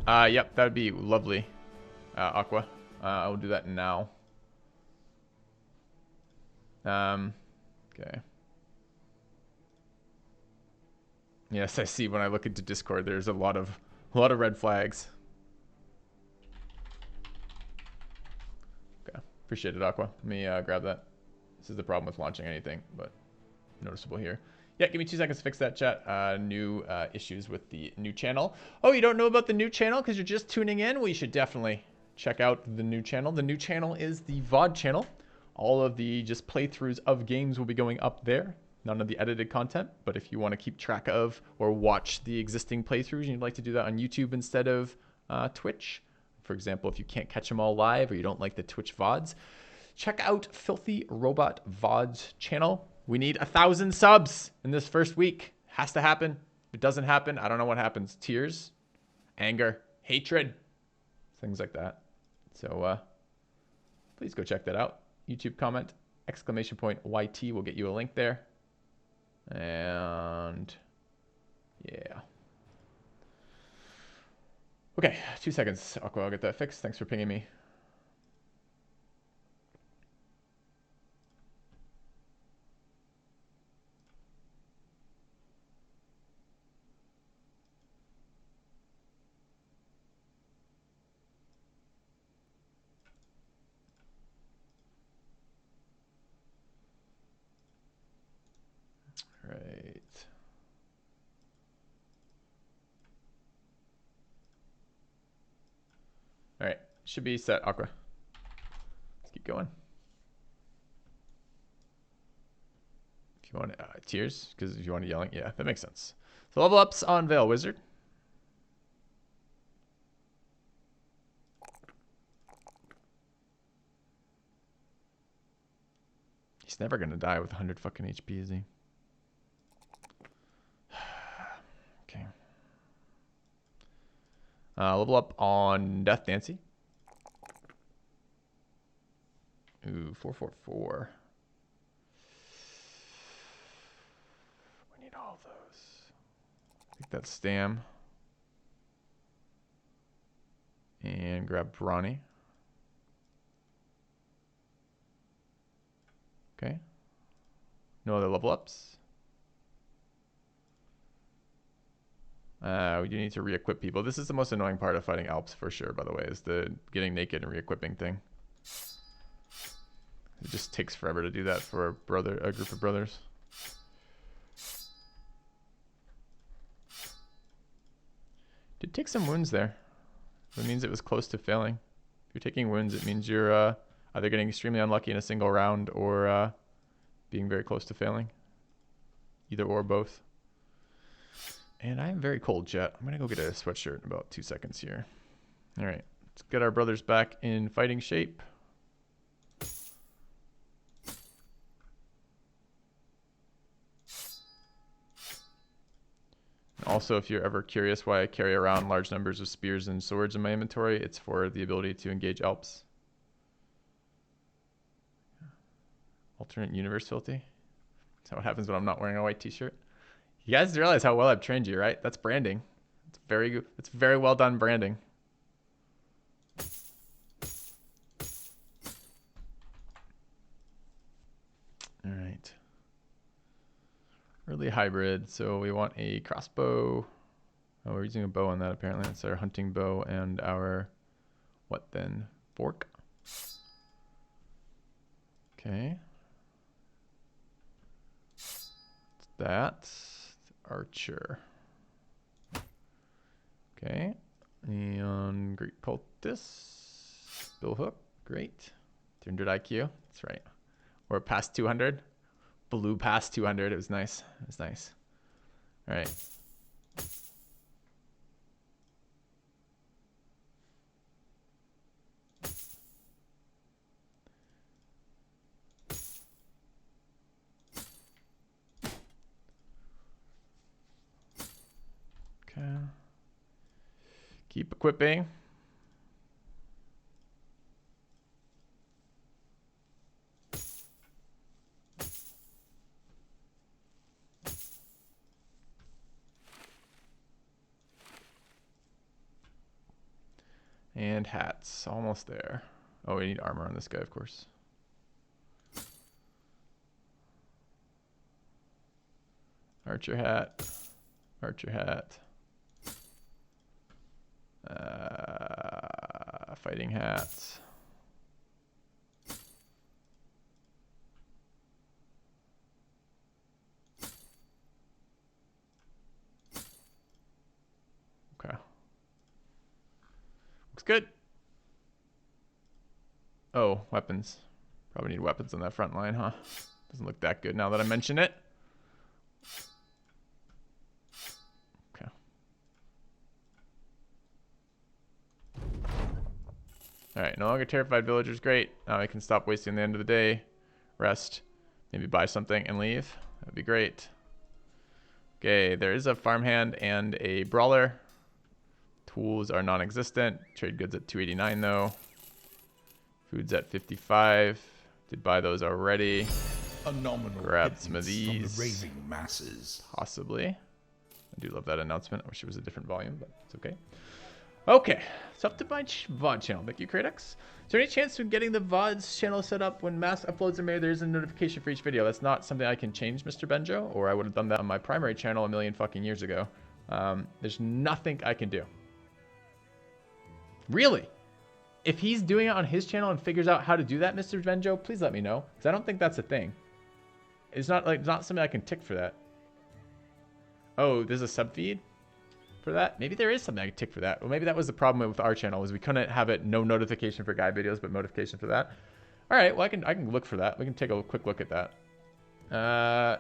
Yep, that would be lovely, Aqua. I will do that now. Okay. Yes, I see when I look into Discord, there's a lot of red flags. Okay, appreciate it, Aqua. Let me grab that. This is the problem with launching anything, but noticeable here. Yeah, give me 2 seconds to fix that, chat. New issues with the new channel. Oh, you don't know about the new channel because you're just tuning in? Well, you should definitely check out the new channel. The new channel is the VOD channel. All of the just playthroughs of games will be going up there. None of the edited content, but if you want to keep track of or watch the existing playthroughs and you'd like to do that on YouTube instead of Twitch, for example, if you can't catch them all live or you don't like the Twitch VODs, check out Filthy Robot VOD's channel. We need 1,000 subs in this first week. Has to happen. If it doesn't happen, I don't know what happens. Tears, anger, hatred, things like that. So please go check that out. YouTube comment, !YT will get you a link there. And yeah. Okay, 2 seconds, Aqua. I'll get that fixed. Thanks for pinging me. Right. All right, should be set, Aqua. Let's keep going. If you want tears, because if you want to yelling, yeah, that makes sense. So level ups on Veil Wizard. He's never gonna die with 100 fucking HP, is he? Okay. Level up on Death Dancy. Ooh, 444. We need all those. I think that's Stam. And grab Brawny. Okay. No other level ups. You need to re-equip people. This is the most annoying part of fighting Alps for sure, by the way, is the getting naked and re-equipping thing. It just takes forever to do that for a group of brothers. Did take some wounds there. That means it was close to failing. If you're taking wounds, it means you're either getting extremely unlucky in a single round or being very close to failing. Either or both. And I am very cold, chat. I'm going to go get a sweatshirt in about 2 seconds here. All right. Let's get our brothers back in fighting shape. Also, if you're ever curious why I carry around large numbers of spears and swords in my inventory, it's for the ability to engage Alps. Alternate universe filthy. Is that what happens when I'm not wearing a white t-shirt? You guys realize how well I've trained you, right? That's branding. It's very good. It's very well done branding. All right. Early hybrid. So we want a crossbow. Oh, we're using a bow on that apparently. That's our hunting bow and our, what then? Fork. Okay. That. Archer. Okay. And Great Cultist. Bill Hook. Great. 300 IQ. That's right. We're past 200. Blew past 200. It was nice. It was nice. All right. Okay. Keep equipping. And hats. Almost there. Oh, we need armor on this guy, of course. Archer hat. Archer hat. Fighting hats. Okay. Looks good. Oh, weapons. Probably need weapons on that front line, huh? Doesn't look that good now that I mention it. Okay. Alright, no longer terrified villagers. Great. Now I can stop wasting the end of the day. Rest. Maybe buy something and leave. That'd be great. Okay, there is a farmhand and a brawler. Tools are non-existent. Trade goods at 289 though. Food's at 55. Did buy those already. A nominal Grab some of these. from the raving masses. Possibly. I do love that announcement. I wish it was a different volume, but it's okay. Okay, it's up to my VOD channel. Thank you, Kratos. Is there any chance of getting the VODs channel set up when mass uploads are made? There is a notification for each video. That's not something I can change, Mr. Benjo, or I would have done that on my primary channel a million fucking years ago. There's nothing I can do. Really? If he's doing it on his channel and figures out how to do that, Mr. Benjo, please let me know, because I don't think that's a thing. It's not something I can tick for that. Oh, there's a sub feed for that? Maybe there is something I can tick for that. Well, maybe that was the problem with our channel, was we couldn't have it no notification for guide videos, but notification for that. All right, well, I can look for that. We can take a quick look at that. I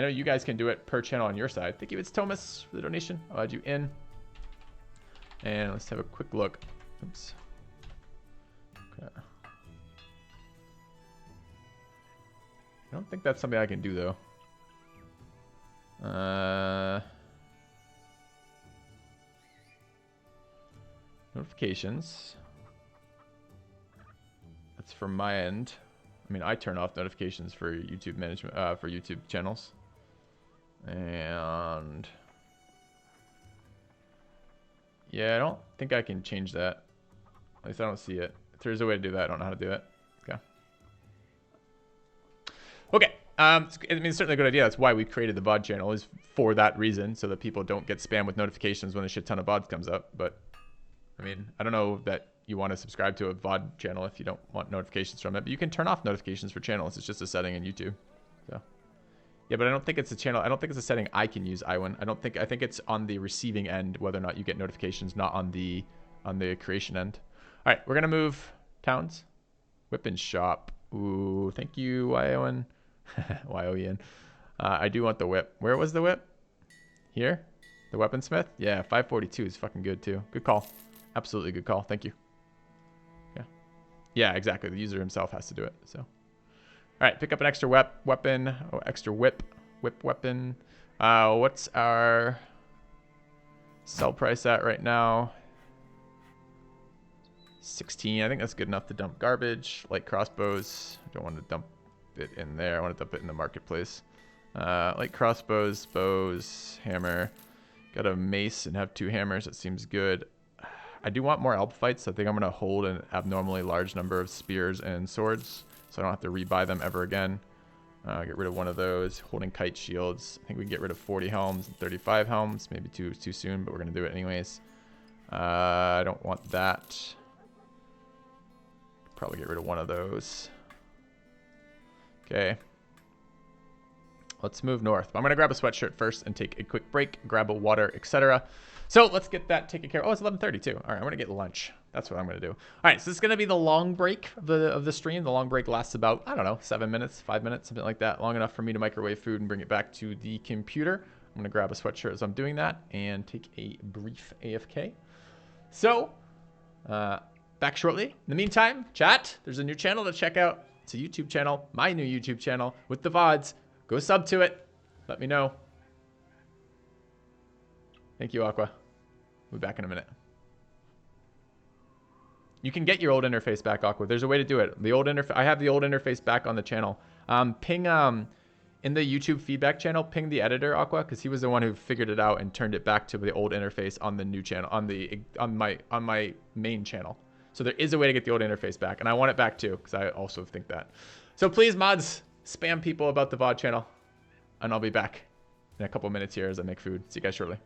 know you guys can do it per channel on your side. Thank you, it's Thomas for the donation. I'll add you in. And let's have a quick look. Oops. Okay. I don't think that's something I can do though. Notifications. That's from my end. I mean, I turn off notifications for YouTube management, for YouTube channels. And yeah, I don't think I can change that. At least I don't see it. If there's a way to do that, I don't know how to do it. Okay. Okay. I mean, it's certainly a good idea. That's why we created the VOD channel, is for that reason, so that people don't get spammed with notifications when a shit ton of VODs comes up. But I mean, I don't know that you want to subscribe to a VOD channel if you don't want notifications from it. But you can turn off notifications for channels. It's just a setting in YouTube. So yeah, but I don't think it's a channel. I don't think it's a setting I can use, Iwan. I think it's on the receiving end whether or not you get notifications, not on the creation end. All right, we're gonna move towns. Whip shop. Ooh, thank you, Iwan. Y-O-E-N. I do want the whip. Where was the whip? Here? The weaponsmith? Yeah, 542 is fucking good too. Good call. Absolutely good call. Thank you. Yeah. Yeah, exactly. The user himself has to do it. So, all right, pick up an extra weapon. Oh, extra whip weapon. What's our sell price at right now? 16. I think that's good enough to dump garbage. Light crossbows. I don't want to dump it in there. I want to dump it in the marketplace. Light crossbows, bows, hammer. Got a mace and have 2 hammers. That seems good. I do want more elf fights. So I think I'm going to hold an abnormally large number of spears and swords, so I don't have to rebuy them ever again. Get rid of one of those. Holding kite shields. I think we can get rid of 40 helms and 35 helms. Maybe too soon, but we're going to do it anyways. I don't want that. Probably get rid of one of those. Okay. Let's move north. I'm going to grab a sweatshirt first and take a quick break, grab a water, etc. So let's get that taken care of. Oh, it's 11:30 too. All right, I'm going to get lunch. That's what I'm going to do. All right, so this is going to be the long break of the stream. The long break lasts about, I don't know, 7 minutes, 5 minutes, something like that. Long enough for me to microwave food and bring it back to the computer. I'm going to grab a sweatshirt as I'm doing that and take a brief AFK. So, back shortly. In the meantime, chat, there's a new channel to check out. It's a YouTube channel, my new YouTube channel with the VODs. Go sub to it. Let me know. Thank you, Aqua. We'll be back in a minute. You can get your old interface back, Aqua. There's a way to do it. The old interface. I have the old interface back on the channel. in the YouTube feedback channel, ping the editor, Aqua, because he was the one who figured it out and turned it back to the old interface on the new channel, on my main channel. So there is a way to get the old interface back, and I want it back too, because I also think that. So please, mods, spam people about the VOD channel, and I'll be back in a couple minutes here as I make food. See you guys shortly.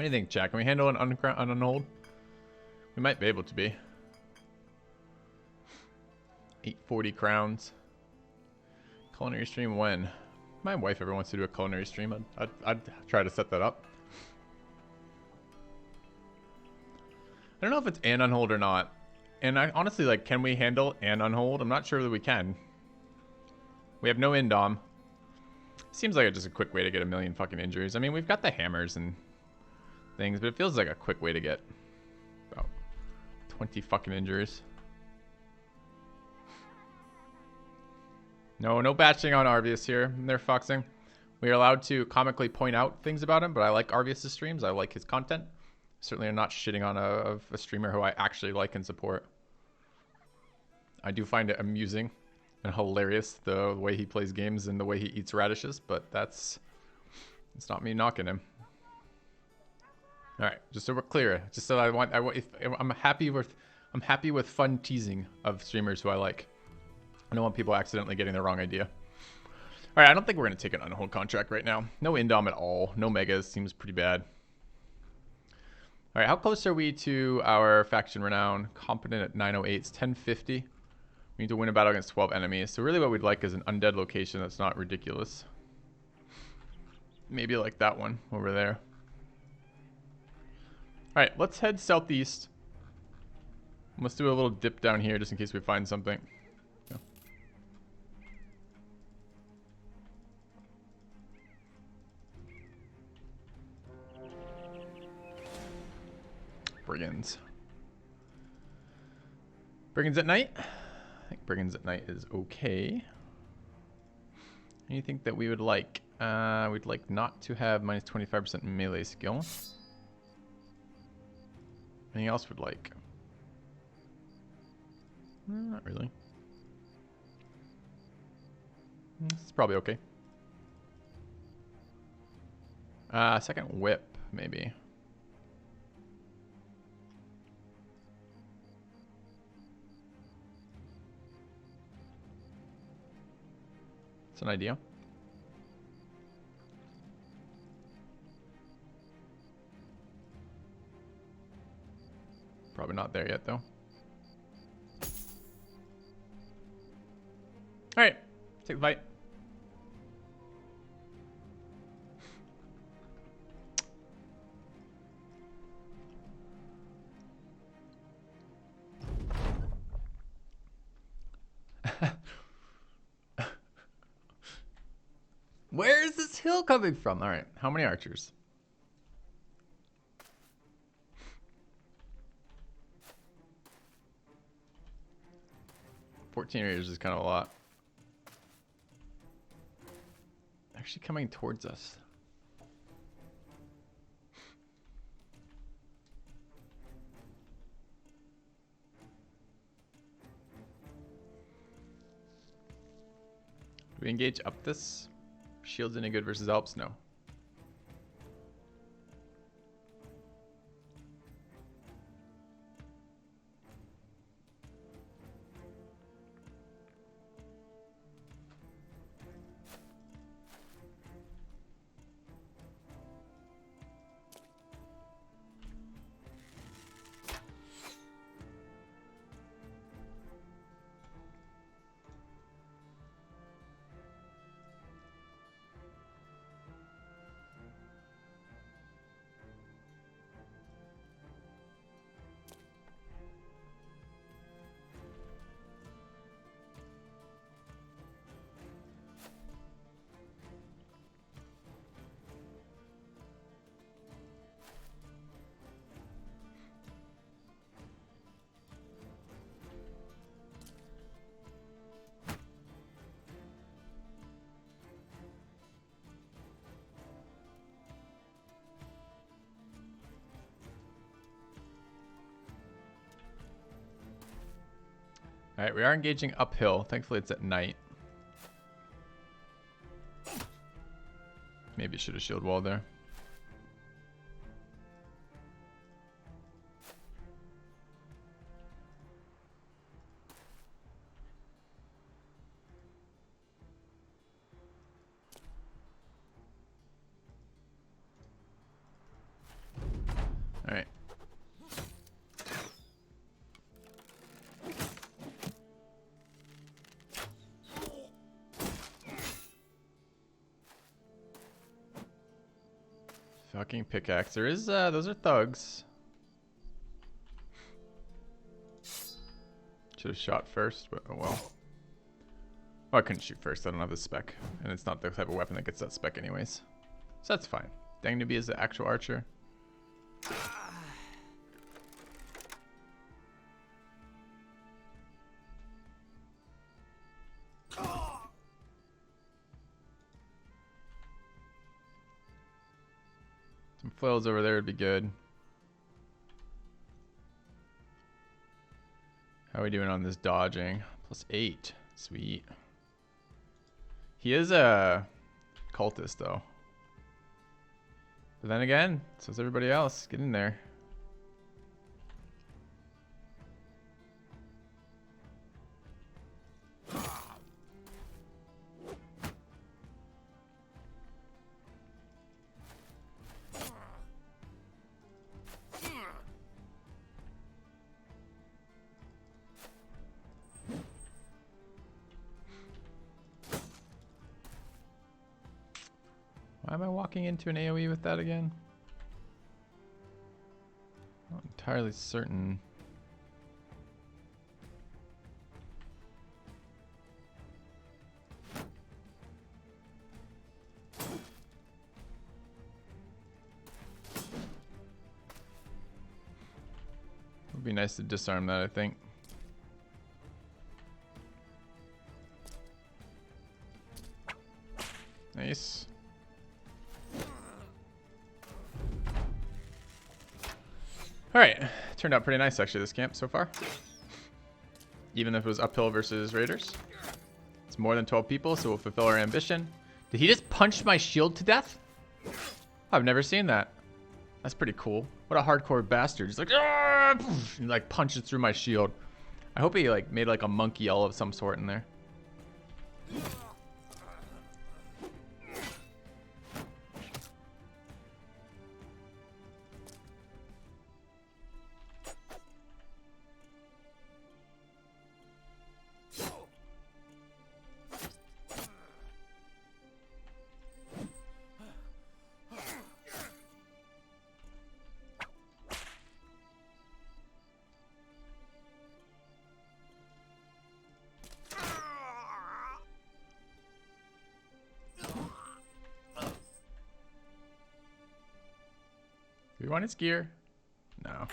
do you think, chat? Can we handle an unhold? We might be able to be. 840 crowns. Culinary stream when? My wife ever wants to do a culinary stream. I'd try to set that up. I don't know if it's an unhold or not. And I honestly, like, can we handle an unhold? I'm not sure that we can. We have no indom. Seems like just a quick way to get a million fucking injuries. I mean, we've got the hammers and things, but it feels like a quick way to get about 20 fucking injuries. No batching on Arvius here. They're foxing. We are allowed to comically point out things about him, but I like Arvius' streams. I like his content. Certainly I'm not shitting on a streamer who I actually like and support. I do find it amusing and hilarious the way he plays games and the way he eats radishes, but it's not me knocking him. All right, just so we're clear, just so I'm happy with fun teasing of streamers who I like. I don't want people accidentally getting the wrong idea. All right, I don't think we're gonna take an unhold contract right now. No indom at all. No megas. Seems pretty bad. All right, how close are we to our faction renown? Competent at 908. It's 1050. We need to win a battle against 12 enemies. So really what we'd like is an undead location that's not ridiculous. Maybe like that one over there. All right, let's head southeast. Let's do a little dip down here just in case we find something. Yeah. Brigands. Brigands at night? I think Brigands at night is okay. Anything that we would like? We'd like not to have minus 25% melee skill. Anything else we'd like? Not really. This is probably okay. Second whip, maybe. It's an idea. Probably not there yet, though. All right, take the fight. Where is this hill coming from? All right, how many archers? $14 raiders is kind of a lot. Actually coming towards us. Do we engage up this? Shields any good versus Alps? No. All right, we are engaging uphill. Thankfully, it's at night. Maybe should have shield wall there. Fucking pickaxe. There is, those are thugs. Should have shot first, but oh well. Oh, I couldn't shoot first. I don't have the spec. And it's not the type of weapon that gets that spec anyways. So that's fine. Dang to be as the actual archer. Some flails over there would be good. How are we doing on this dodging? +8. Sweet. He is a cultist though. But then again, so is everybody else. Get in there. Why am I walking into an AoE with that again? Not entirely certain. Would be nice to disarm that, I think. Nice. Alright, turned out pretty nice actually this camp so far. Even if it was uphill versus raiders. It's more than 12 people, so we'll fulfill our ambition. Did he just punch my shield to death? I've never seen that. That's pretty cool. What a hardcore bastard. He's like, "Argh!" And he like punches through my shield. I hope he like made like a monkey yell of some sort in there. Do we want his gear? No.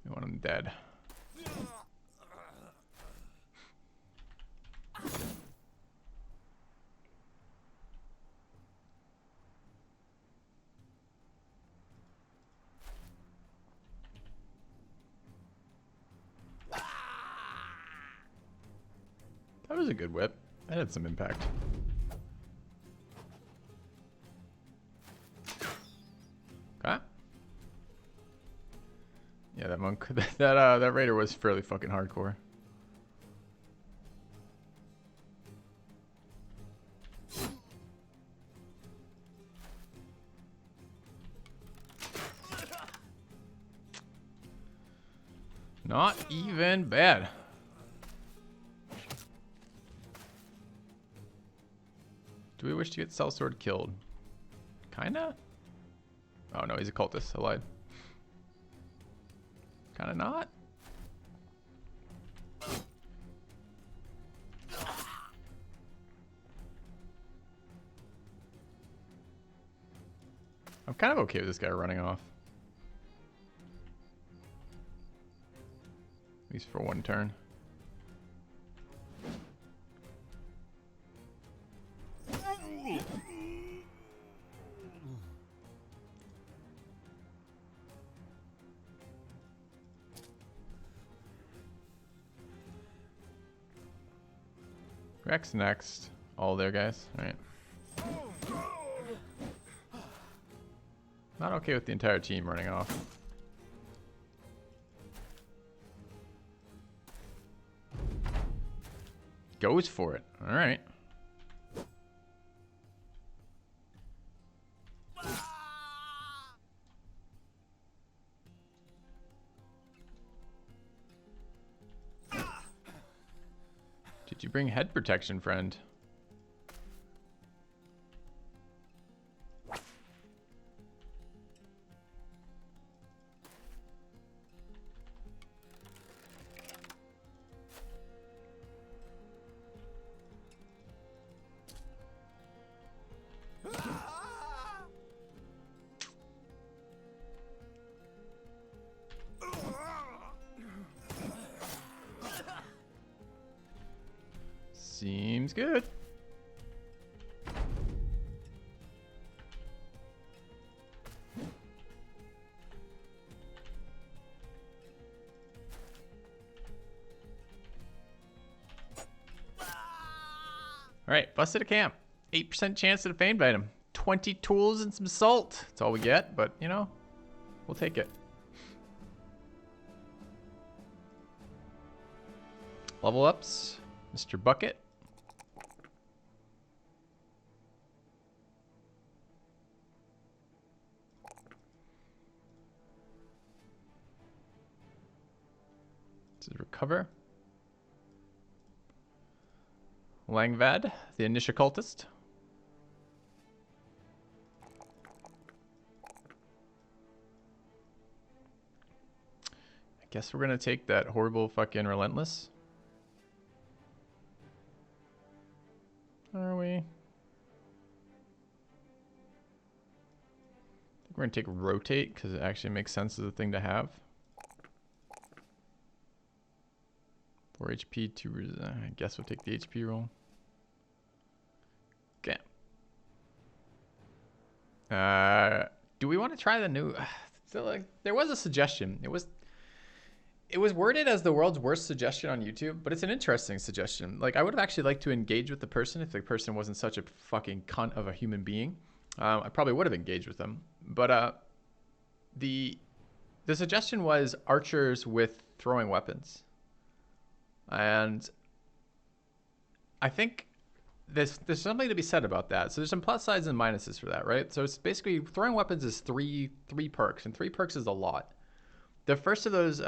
We want him dead. That was a good whip. That had some impact. Okay. Yeah, that monk, that raider was fairly fucking hardcore. Not even bad. Do we wish to get Sellsword killed? Kinda? Oh no, he's a cultist. I lied. Kinda not? I'm kind of okay with this guy running off. At least for one turn. Rex next. All there, guys. All right. Not okay with the entire team running off. Goes for it. All right. Did you bring head protection, friend? Seems good. All right, busted a camp. 8% chance at a Fane bite him. 20 tools and some salt. That's all we get, but you know, we'll take it. Level ups, Mr. Bucket. This is recover. Langvad, the initial cultist. I guess we're gonna take that horrible fucking relentless. Are we? I think we're gonna take rotate because it actually makes sense as a thing to have. 4 HP, 2, I guess we'll take the HP roll. Okay. Do we want to try the new? So like, there was a suggestion. It was worded as the world's worst suggestion on YouTube, but it's an interesting suggestion. Like, I would have actually liked to engage with the person if the person wasn't such a fucking cunt of a human being. I probably would have engaged with them. But the suggestion was archers with throwing weapons. And I think there's something to be said about that. So there's some plus sides and minuses for that, right? So it's basically throwing weapons is three perks, and 3 perks is a lot. The first of those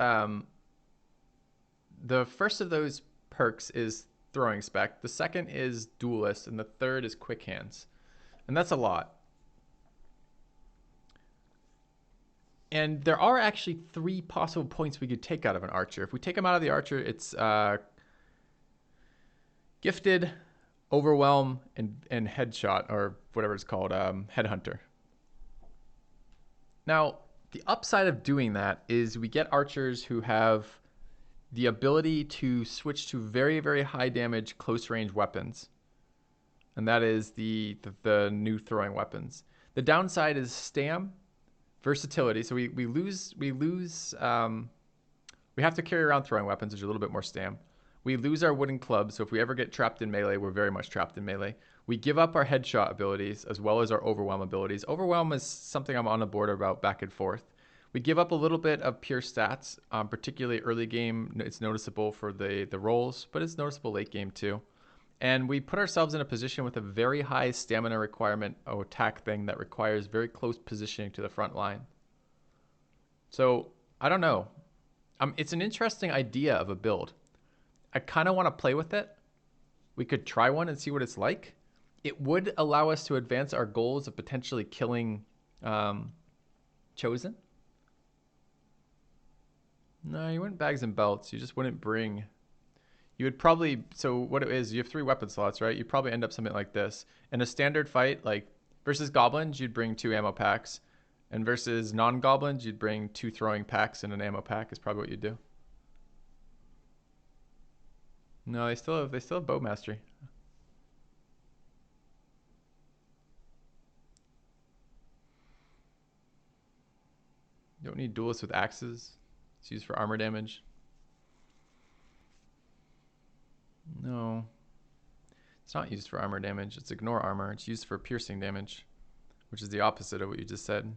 perks is throwing spec. The second is duelist, and the third is quick hands, and that's a lot. And there are actually 3 possible points we could take out of an archer. If we take them out of the archer, it's gifted, overwhelm, and headshot, or whatever it's called, headhunter. Now, the upside of doing that is we get archers who have the ability to switch to very, very high damage close range weapons. And that is the new throwing weapons. The downside is stam, versatility. So we have to carry around throwing weapons, which are a little bit more stam. We lose our wooden club, so if we ever get trapped in melee, we're very much trapped in melee. We give up our headshot abilities as well as our overwhelm abilities. Overwhelm is something I'm on the board about back and forth. We give up a little bit of pure stats, particularly early game. It's noticeable for the rolls, but it's noticeable late game too. And we put ourselves in a position with a very high stamina requirement or attack thing that requires very close positioning to the front line. So, I don't know. It's an interesting idea of a build. I kind of want to play with it. We could try one and see what it's like. It would allow us to advance our goals of potentially killing Chosen. No, you wouldn't bags and belts. You just wouldn't bring... You would probably... So what it is, you have 3 weapon slots, right? You'd probably end up something like this. In a standard fight, like versus goblins, you'd bring 2 ammo packs. And versus non-goblins, you'd bring 2 throwing packs and an ammo pack is probably what you'd do. No, they still have bow mastery. You don't need duelists with axes. It's used for armor damage. No. It's not used for armor damage. It's ignore armor. It's used for piercing damage, which is the opposite of what you just said.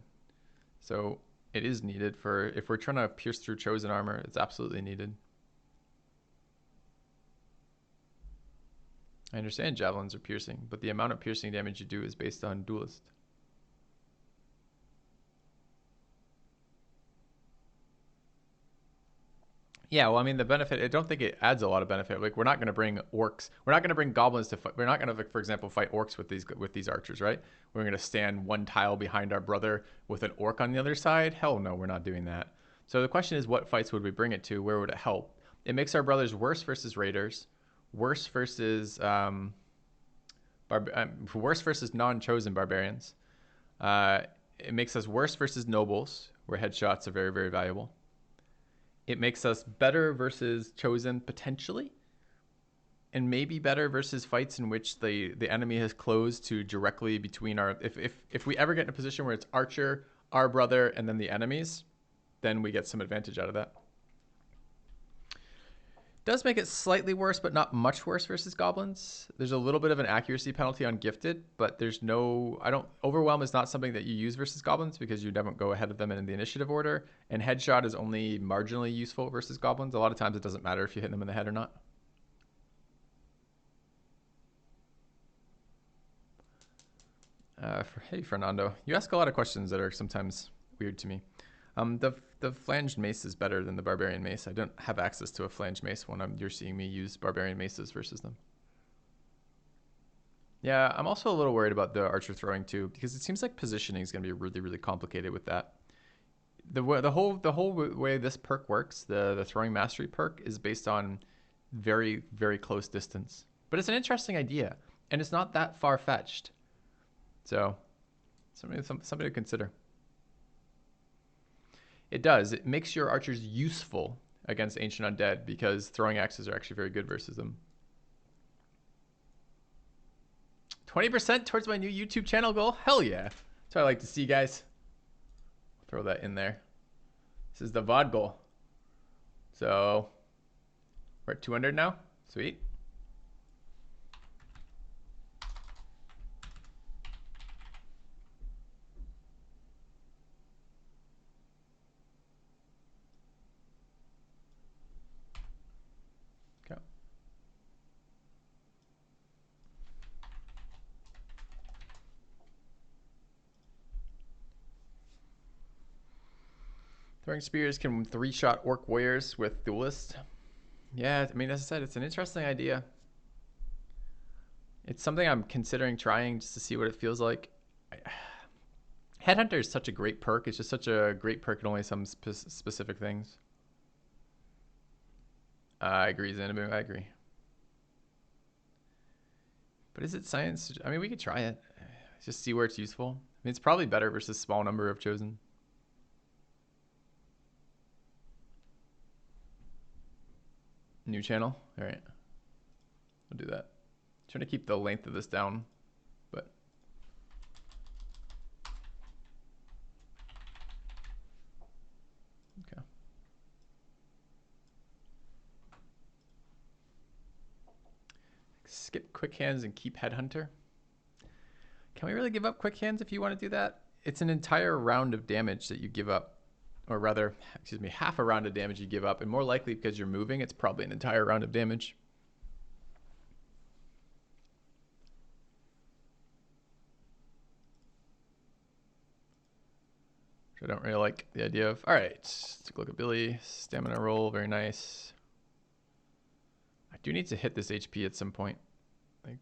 So it is needed for, if we're trying to pierce through chosen armor, it's absolutely needed. I understand javelins are piercing, but the amount of piercing damage you do is based on duelist. Yeah, well, I mean, the benefit, I don't think it adds a lot of benefit. Like, we're not going to bring orcs. We're not going to bring goblins to fight. We're not going to, for example, fight orcs with these archers, right? We're going to stand one tile behind our brother with an orc on the other side. Hell no, we're not doing that. So the question is, what fights would we bring it to? Where would it help? It makes our brothers worse versus raiders, worse versus worse versus non-chosen barbarians. It makes us worse versus nobles, where headshots are very, very valuable. It makes us better versus chosen potentially, and maybe better versus fights in which the enemy has closed to directly between our. If we ever get in a position where it's archer, our brother, and then the enemies, then we get some advantage out of that. Does make it slightly worse, but not much worse versus goblins. There's a little bit of an accuracy penalty on gifted, but there's no, overwhelm is not something that you use versus goblins because you don't go ahead of them in the initiative order. And headshot is only marginally useful versus goblins. A lot of times it doesn't matter if you hit them in the head or not. Hey, Fernando, you ask a lot of questions that are sometimes weird to me. The flanged mace is better than the barbarian mace. I don't have access to a flanged mace when you're seeing me use barbarian maces versus them. Yeah, I'm also a little worried about the archer throwing too, because it seems like positioning is going to be really, really complicated with that. The whole way this perk works, the throwing mastery perk, is based on very, very close distance. But it's an interesting idea, and it's not that far-fetched. So, something to consider. It does. It makes your archers useful against ancient undead because throwing axes are actually very good versus them. 20% towards my new YouTube channel goal? Hell yeah. That's what I like to see, guys. Throw that in there. This is the VOD goal. So, we're at 200 now. Sweet. Throwing spears can 3-shot orc warriors with duelist. Yeah, I mean, as I said, it's an interesting idea. It's something I'm considering trying just to see what it feels like. Headhunter is such a great perk. It's just such a great perk in only some specific things. I agree, Xanabu. I agree. But is it science? I mean, we could try it. Just see where it's useful. I mean, it's probably better versus small number of chosen. New channel? All right. We'll do that. Trying to keep the length of this down, but. Okay. Skip quick hands and keep headhunter. Can we really give up quick hands if you want to do that? It's an entire round of damage that you give up. Or rather, excuse me, half a round of damage you give up. And more likely because you're moving, it's probably an entire round of damage. Which I don't really like the idea of. All right, let's take a look at Billy. Stamina roll, very nice. I do need to hit this HP at some point. Like,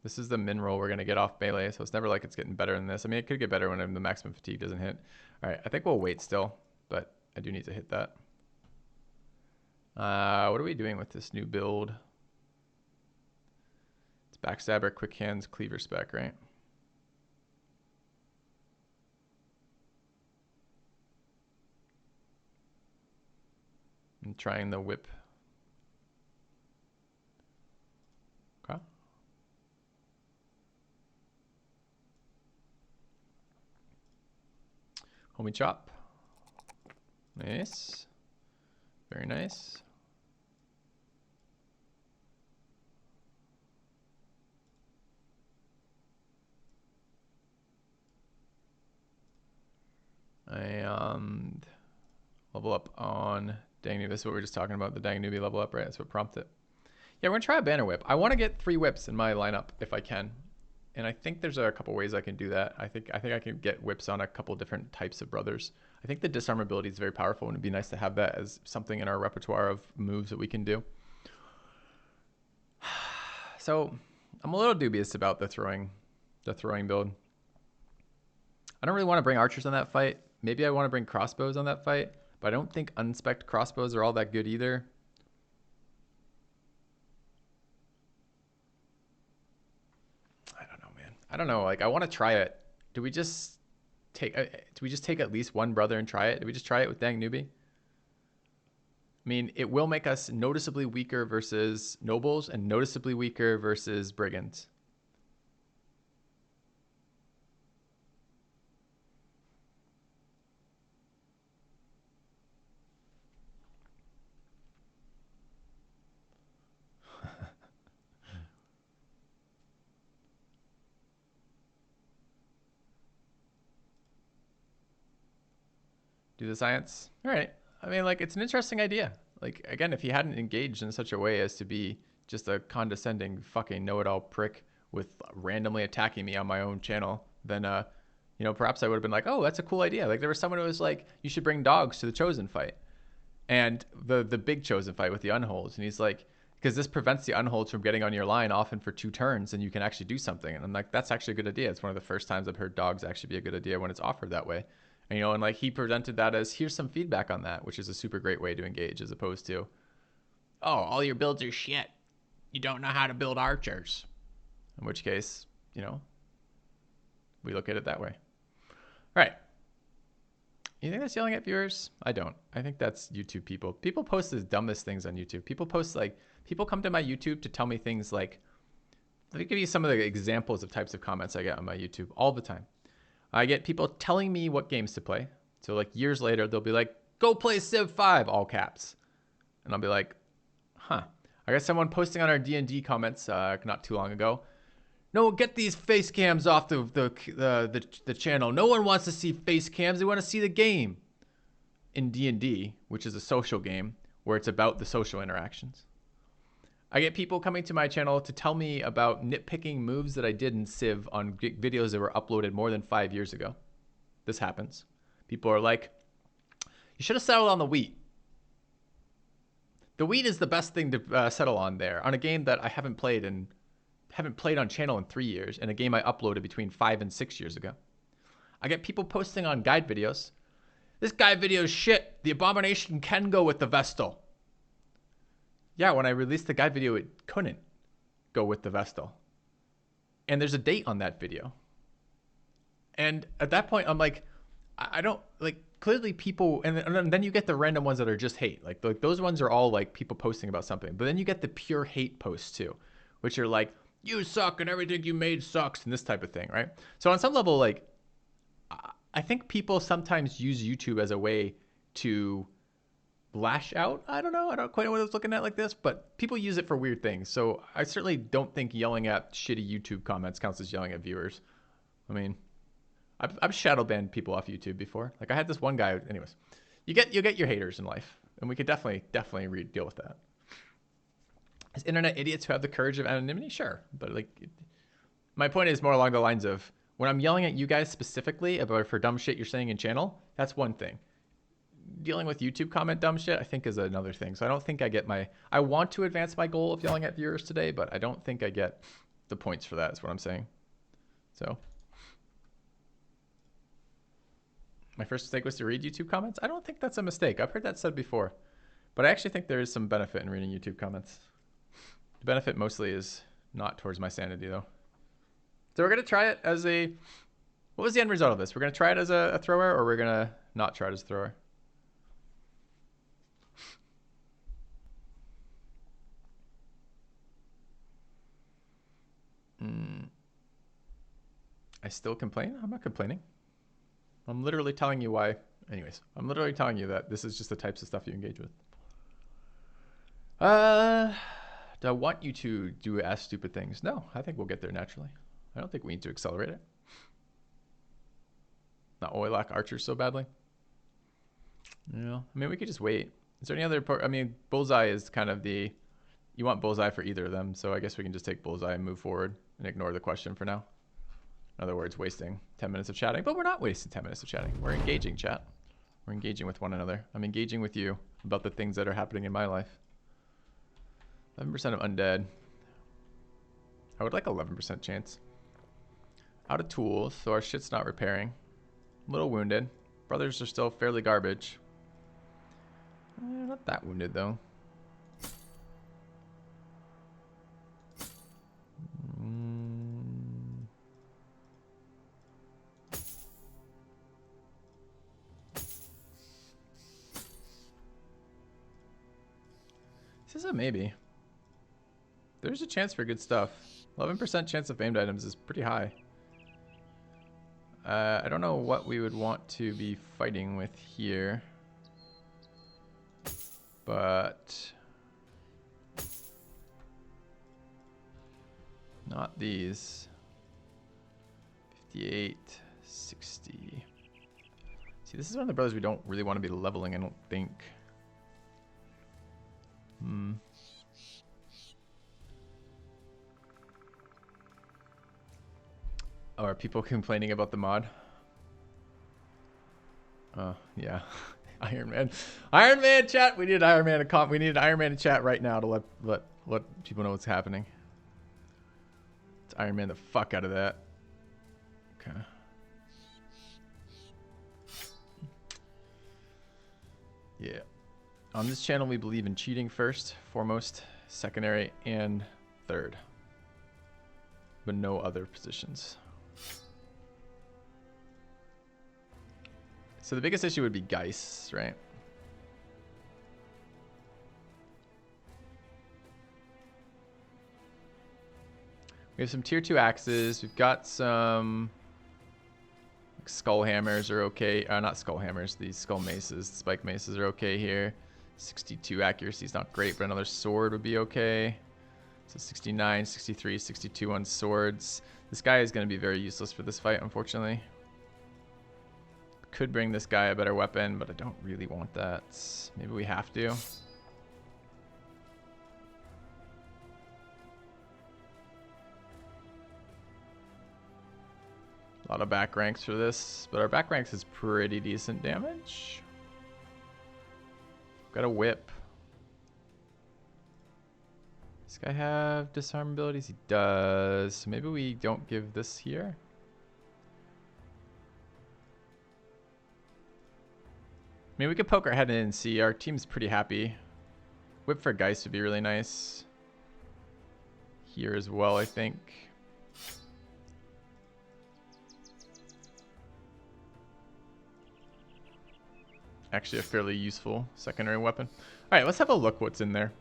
this is the min roll we're going to get off melee, so it's never like it's getting better than this. I mean, it could get better when the maximum fatigue doesn't hit. All right, I think we'll wait still, but I do need to hit that. What are we doing with this new build? It's backstabber, quick hands, cleaver spec, right? I'm trying the whip. Okay. Homie chop. Nice. Very nice. And level up on Dang Newbie. This is what we were just talking about, the Dang Newbie level up, right? That's what prompted it. Yeah, we're gonna try a banner whip. I want to get 3 whips in my lineup if I can. And I think there's a couple ways I can do that. I think I can get whips on a couple different types of brothers. I think the disarm ability is very powerful, and it'd be nice to have that as something in our repertoire of moves that we can do. So I'm a little dubious about the throwing build. I don't really want to bring archers on that fight. Maybe I want to bring crossbows on that fight, but I don't think unspec'd crossbows are all that good either. I don't know. Like, I want to try it. Do we just take at least one brother and try it? Do we just try it with Dang Newbie? I mean, it will make us noticeably weaker versus nobles and noticeably weaker versus brigands. Do the science. All right. I mean, like, it's an interesting idea. Like, again, if he hadn't engaged in such a way as to be just a condescending fucking know-it-all prick with randomly attacking me on my own channel, then, you know, perhaps I would have been like, oh, that's a cool idea. Like, there was someone who was like, you should bring dogs to the Chosen fight. And the big Chosen fight with the Unholds. And he's like, because this prevents the Unholds from getting on your line often for 2 turns, and you can actually do something. And I'm like, that's actually a good idea. It's one of the first times I've heard dogs actually be a good idea when it's offered that way. And, you know, and like he presented that as, here's some feedback on that, which is a super great way to engage, as opposed to, oh, all your builds are shit. You don't know how to build archers. In which case, you know, we look at it that way. All right. You think that's yelling at viewers? I don't. I think that's YouTube people. People post the dumbest things on YouTube. People post like, people come to my YouTube to tell me things like, let me give you some of the examples of types of comments I get on my YouTube all the time. I get people telling me what games to play. So like years later, they'll be like, go play Civ 5, all caps. And I'll be like, huh. I got someone posting on our D&D comments not too long ago. No, get these face cams off the channel. No one wants to see face cams. They want to see the game. In D&D, which is a social game where it's about the social interactions. I get people coming to my channel to tell me about nitpicking moves that I did in Civ on videos that were uploaded more than 5 years ago. This happens. People are like, you should have settled on the wheat. The wheat is the best thing to settle on there on a game that I haven't played on channel in 3 years, and a game I uploaded between 5 and 6 years ago. I get people posting on guide videos. This guide video is shit. The abomination can go with the Vestal. Yeah, when I released the guide video, it couldn't go with the Vestal. And there's a date on that video. And at that point, I'm like, I don't, like, clearly people, and then you get the random ones that are just hate. Like those ones are all like people posting about something. But then you get the pure hate posts too, which are like, you suck and everything you made sucks and this type of thing, right? So on some level, like, I think people sometimes use YouTube as a way to lash out. I don't know. I don't quite know what I was looking at like this, but people use it for weird things. So I certainly don't think yelling at shitty YouTube comments counts as yelling at viewers. I mean, I've shadow banned people off YouTube before. Like I had this one guy. Anyways, you get your haters in life, and we could definitely deal with that. As internet idiots who have the courage of anonymity, sure, but like, my point is more along the lines of when I'm yelling at you guys specifically about for dumb shit you're saying in channel. That's one thing. Dealing with YouTube comment dumb shit, I think, is another thing. So I don't think I get I want to advance my goal of yelling at viewers today, but I don't think I get the points for that, is what I'm saying. So my first mistake was to read YouTube comments. I don't think that's a mistake. I've heard that said before, but I actually think there is some benefit in reading YouTube comments. The benefit mostly is not towards my sanity though. So we're going to try it as what was the end result of this? We're going to try it as a thrower, or we're going to not try it as a thrower? I still complain? I'm not complaining. I'm literally telling you why. Anyways, I'm literally telling you that this is just the types of stuff you engage with. Do I want you to do ask stupid things? No, I think we'll get there naturally. I don't think we need to accelerate it. Not why we lack archers so badly. You know, I mean, we could just wait. Is there any other part? I mean, bullseye is kind of you want bullseye for either of them. So I guess we can just take bullseye and move forward and ignore the question for now. In other words, wasting 10 minutes of chatting, but we're not wasting 10 minutes of chatting. We're engaging, chat. We're engaging with one another. I'm engaging with you about the things that are happening in my life. 11% of undead. I would like 11% chance. Out of tools, so our shit's not repairing. A little wounded. Brothers are still fairly garbage. Not that wounded, though. This is a maybe. There's a chance for good stuff. 11% chance of famed items is pretty high. I don't know what we would want to be fighting with here. But not these. 58, 60. See, this is one of the brothers we don't really want to be leveling, I don't think. Oh, are people complaining about the mod? Oh, yeah. Iron Man. Iron Man chat! We need Iron Man to we need Iron Man in chat right now to let people know what's happening. Let's Iron Man the fuck out of that. Okay. Yeah. On this channel, we believe in cheating first, foremost, secondary, and third. But no other positions. So the biggest issue would be Geist, right? We have some tier 2 axes. We've got some skull hammers are okay. Not skull hammers, these skull maces. Spike maces are okay here. 62 accuracy is not great, but another sword would be okay. So 69, 63, 62 on swords. This guy is going to be very useless for this fight, unfortunately. Could bring this guy a better weapon, but I don't really want that. Maybe we have to. A lot of back ranks for this, but our back ranks is pretty decent damage. Got a whip. Does this guy have disarm abilities? He does. So maybe we don't give this here. I mean, we could poke our head in and see. Our team's pretty happy. Whip for Geist would be really nice. Here as well, I think. Actually a fairly useful secondary weapon. All right, let's have a look what's in there.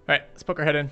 All right, let's poke our head in.